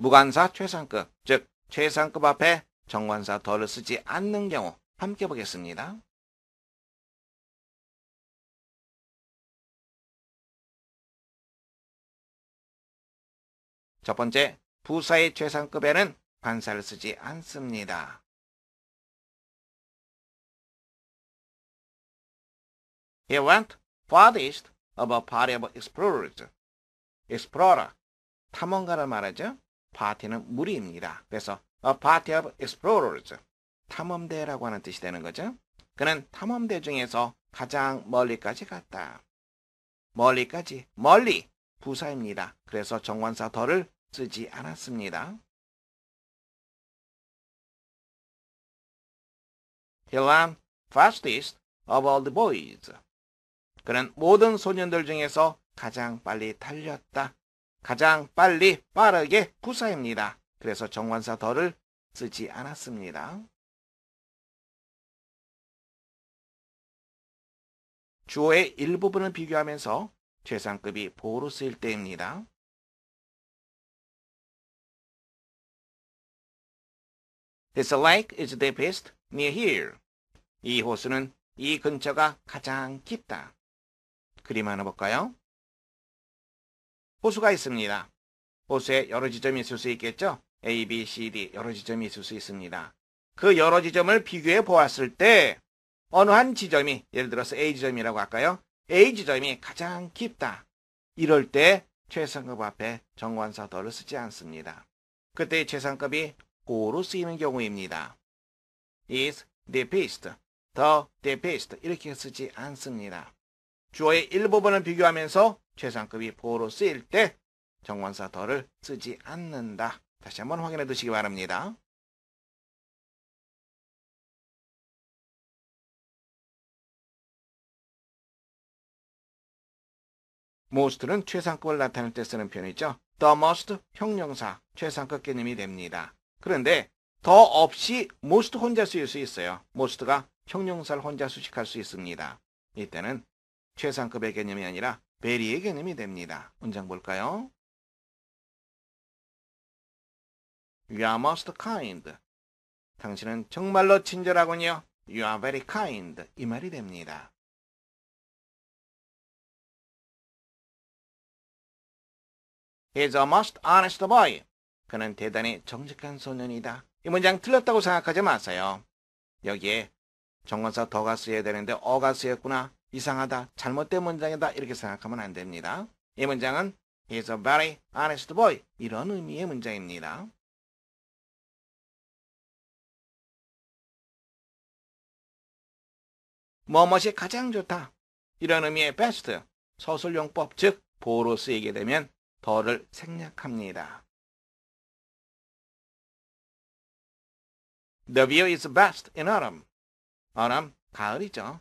무관사 최상급, 즉 최상급 앞에 정관사 더를 쓰지 않는 경우 함께 보겠습니다. 첫 번째, 부사의 최상급에는 관사를 쓰지 않습니다. He went farthest of a party of explorers. explorer, 탐험가를 말하죠. party는 무리입니다. 그래서 a party of explorers, 탐험대라고 하는 뜻이 되는 거죠. 그는 탐험대 중에서 가장 멀리까지 갔다. 멀리까지, 멀리, 부사입니다. 그래서 정관사 더를 쓰지 않았습니다. He ran fastest of all the boys. 그는 모든 소년들 중에서 가장 빨리 달렸다. 가장 빨리, 빠르게, 부사입니다. 그래서 정관사 더를 쓰지 않았습니다. 주어의 일부분을 비교하면서 최상급이 보호로 쓰일 때입니다. This lake is deepest near here. 이 호수는 이 근처가 가장 깊다. 그림 하나 볼까요? 호수가 있습니다. 호수에 여러 지점이 있을 수 있겠죠? A, B, C, D 여러 지점이 있을 수 있습니다. 그 여러 지점을 비교해 보았을 때 어느 한 지점이, 예를 들어서 A 지점이라고 할까요? A 지점이 가장 깊다. 이럴 때 최상급 앞에 정관사 더를 쓰지 않습니다. 그때 최상급이 고로 쓰이는 경우입니다. is deepest, the deepest 이렇게 쓰지 않습니다. 주어의 일부분을 비교하면서 최상급이 보호로 쓰일 때 정관사 더를 쓰지 않는다. 다시 한번 확인해 두시기 바랍니다. most는 최상급을 나타낼 때 쓰는 표현이죠. the most 형용사, 최상급 개념이 됩니다. 그런데 더 없이 most 혼자 쓰일 수 있어요. most가 형용사를 혼자 수식할 수 있습니다. 이때는 최상급의 개념이 아니라 very의 개념이 됩니다. 문장 볼까요? You are most kind. 당신은 정말로 친절하군요. You are very kind. 이 말이 됩니다. He's a most honest boy. 그는 대단히 정직한 소년이다. 이 문장 틀렸다고 생각하지 마세요. 여기에 정관사 더가 쓰여야 되는데 어가 쓰였구나. 이상하다. 잘못된 문장이다. 이렇게 생각하면 안 됩니다. 이 문장은 He's a very honest boy. 이런 의미의 문장입니다. 뭐뭇이 가장 좋다. 이런 의미의 best, 서술용법, 즉 보호로 쓰이게 되면 더를 생략합니다. The view is best in autumn. autumn, 가을이죠.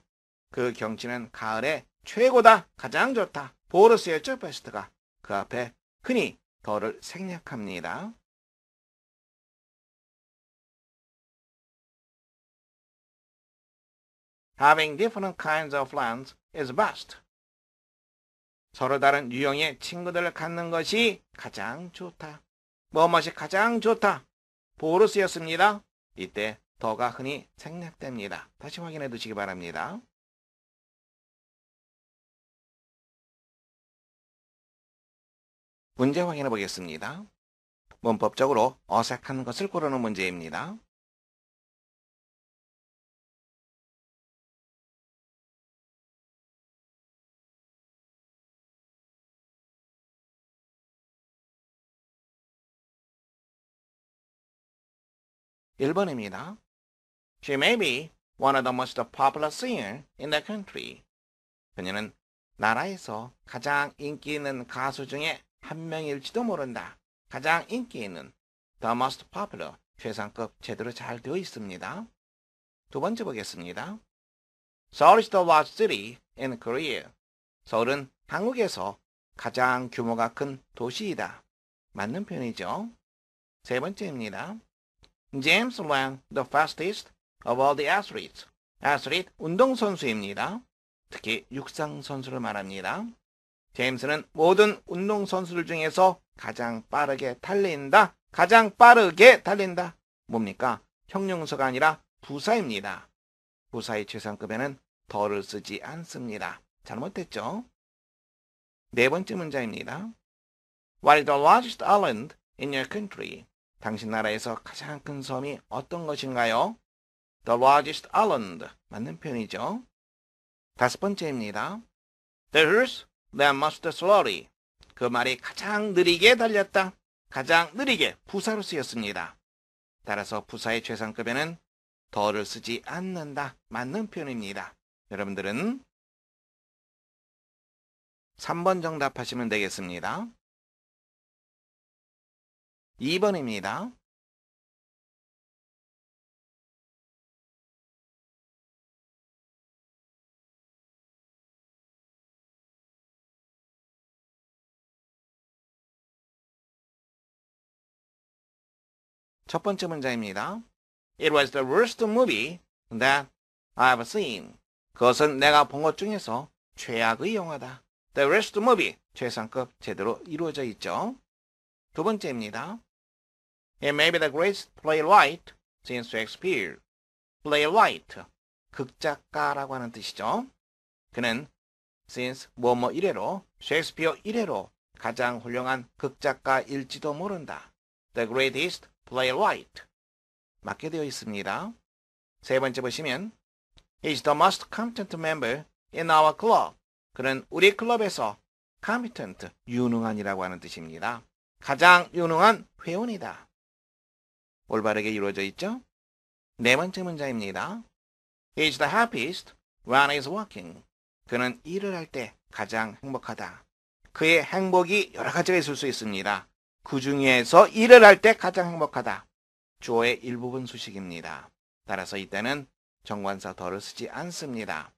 그 경치는 가을에 최고다, 가장 좋다. 보호로 쓰였죠, best가. 그 앞에 흔히 더를 생략합니다. Having different kinds of friends is best. 서로 다른 유형의 친구들을 갖는 것이 가장 좋다. 뭐뭇이 가장 좋다. 보호로 쓰였습니다. 이때 더가 흔히 생략됩니다. 다시 확인해 두시기 바랍니다. 문제 확인해 보겠습니다. 문법적으로 어색한 것을 고르는 문제입니다. (1번입니다) She may be one of the most popular singers in the country. 그녀는 나라에서 가장 인기 있는 가수 중에 한 명일지도 모른다. 가장 인기 있는 the most popular, 최상급 제대로 잘 되어 있습니다. 두 번째 보겠습니다. Seoul is the largest city in Korea. 서울은 한국에서 가장 규모가 큰 도시이다. 맞는 표현이죠. 세 번째입니다. James ran the fastest of all the athletes. athlete, 운동선수입니다. 특히 육상선수를 말합니다. 제임스는 모든 운동선수들 중에서 가장 빠르게 달린다. 가장 빠르게 달린다. 뭡니까? 형용사가 아니라 부사입니다. 부사의 최상급에는 더를 쓰지 않습니다. 잘못됐죠? 네 번째 문장입니다. What is the largest island in your country? 당신 나라에서 가장 큰 섬이 어떤 것인가요? The largest island. 맞는 표현이죠. 다섯 번째입니다. The horse ran most slowly. 그 말이 가장 느리게 달렸다. 가장 느리게 부사로 쓰였습니다. 따라서 부사의 최상급에는 더를 쓰지 않는다. 맞는 표현입니다. 여러분들은 3번 정답하시면 되겠습니다. 2번입니다. 첫 번째 문장입니다. It was the worst movie that I've seen. 그것은 내가 본 것 중에서 최악의 영화다. The worst movie. 최상급 제대로 이루어져 있죠. 두 번째입니다. It may be the greatest playwright since Shakespeare. playwright. 극작가라고 하는 뜻이죠. 그는 since 뭐뭐 이래로 셰익스피어 이래로 가장 훌륭한 극작가일지도 모른다. The greatest playwright. 맞게 되어 있습니다. 세 번째 보시면 He's the most competent member in our club. 그는 우리 클럽에서 competent, 유능한이라고 하는 뜻입니다. 가장 유능한 회원이다. 올바르게 이루어져 있죠? 네 번째 문장입니다. He's the happiest when he's working. 그는 일을 할 때 가장 행복하다. 그의 행복이 여러 가지가 있을 수 있습니다. 그 중에서 일을 할 때 가장 행복하다. 주어의 일부분 수식입니다. 따라서 이때는 정관사 더를 쓰지 않습니다.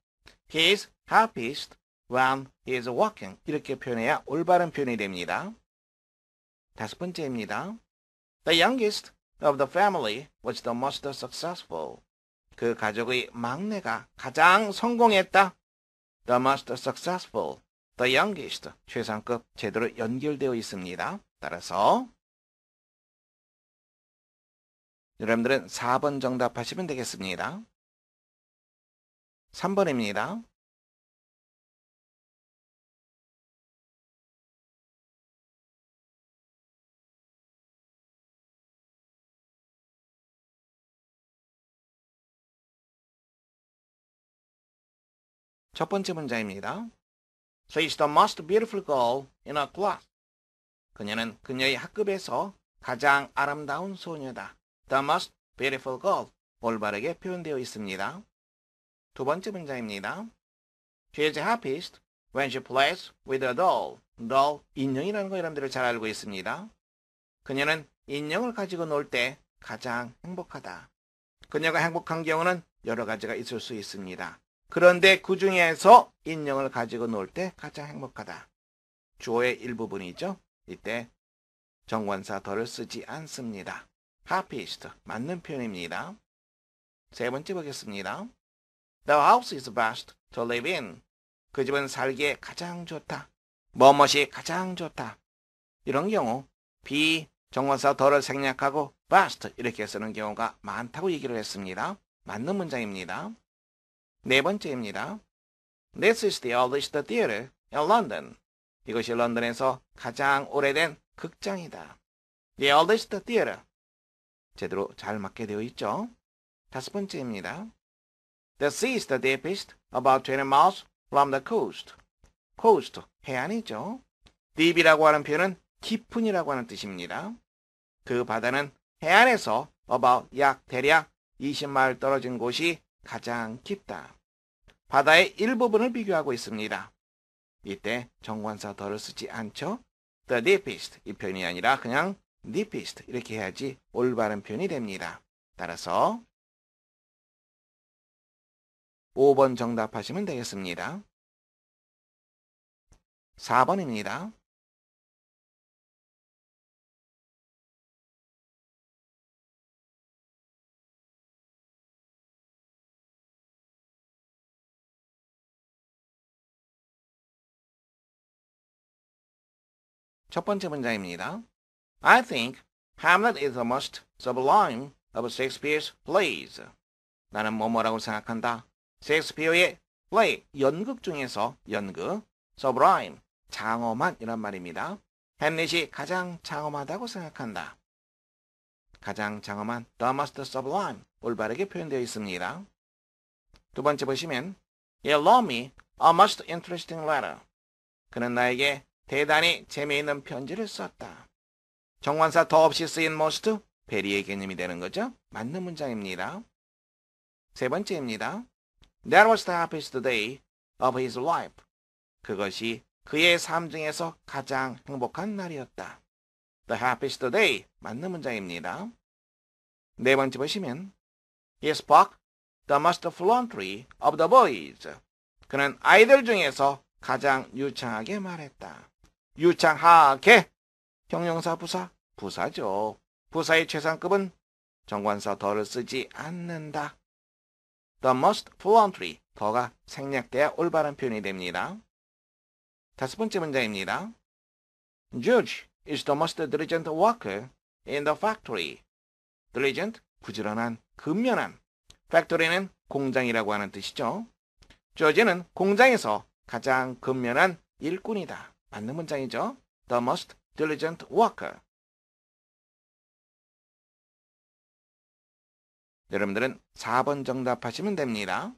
He is happiest when he is working. 이렇게 표현해야 올바른 표현이 됩니다. 다섯 번째입니다. The youngest of the family was the most successful. 그 가족의 막내가 가장 성공했다. The most successful. The youngest. 최상급 제대로 연결되어 있습니다. 따라서 여러분들은 4번 정답하시면 되겠습니다. 3번입니다. 첫 번째 문장입니다. She is the most beautiful girl in her class. 그녀는 그녀의 학급에서 가장 아름다운 소녀다. The most beautiful girl. 올바르게 표현되어 있습니다. 두 번째 문장입니다. She is happiest when she plays with a doll. doll, 인형이라는 거 여러분들 잘 알고 있습니다. 그녀는 인형을 가지고 놀 때 가장 행복하다. 그녀가 행복한 경우는 여러 가지가 있을 수 있습니다. 그런데 그 중에서 인형을 가지고 놀 때 가장 행복하다. 주어의 일부분이죠. 이때 정관사 더를 쓰지 않습니다. happiest 맞는 표현입니다. 세 번째 보겠습니다. The house is best to live in. 그 집은 살기에 가장 좋다. 뭐뭇이 가장 좋다. 이런 경우 be 정관사 더를 생략하고 best 이렇게 쓰는 경우가 많다고 얘기를 했습니다. 맞는 문장입니다. 네 번째입니다. This is the oldest theater in London. 이것이 런던에서 가장 오래된 극장이다. The oldest theater. 제대로 잘 맞게 되어 있죠. 다섯 번째입니다. The sea is the deepest, about 20 miles from the coast. coast, 해안이죠. deep이라고 하는 표현은 깊은이라고 하는 뜻입니다. 그 바다는 해안에서 about 약 대략 20마일 떨어진 곳이 가장 깊다. 바다의 일부분을 비교하고 있습니다. 이때 정관사 더를 쓰지 않죠. The deepest 이 표현이 아니라 그냥 deepest 이렇게 해야지 올바른 표현이 됩니다. 따라서 5번 정답하시면 되겠습니다. 4번입니다. 첫 번째 문장입니다. I think Hamlet is the most sublime of Shakespeare's plays. 나는 뭐뭐라고 생각한다. 셰익스피어의 play, 연극 중에서 연극, sublime, 장엄한 이란 말입니다. 햄릿이 가장 장엄하다고 생각한다. 가장 장엄한 the most sublime, 올바르게 표현되어 있습니다. 두 번째 보시면 He wrote me a most interesting letter. 그는 나에게 대단히 재미있는 편지를 썼다. 정관사 더 없이 쓰인 most, 베리의 개념이 되는 거죠. 맞는 문장입니다. 세 번째입니다. That was the happiest day of his life. 그것이 그의 삶 중에서 가장 행복한 날이었다. The happiest day. 맞는 문장입니다. 네 번째 보시면 He spoke the most fluently of the boys. 그는 아이들 중에서 가장 유창하게 말했다. 유창하게. 형용사 부사. 부사죠. 부사의 최상급은 정관사 더를 쓰지 않는다. The most fluently. 더가 생략돼야 올바른 표현이 됩니다. 다섯 번째 문장입니다. George is the most diligent worker in the factory. diligent, 부지런한, 근면한. factory는 공장이라고 하는 뜻이죠. 조지는 공장에서 가장 근면한 일꾼이다. 맞는 문장이죠. The most diligent worker. 여러분들은 4번 정답하시면 됩니다.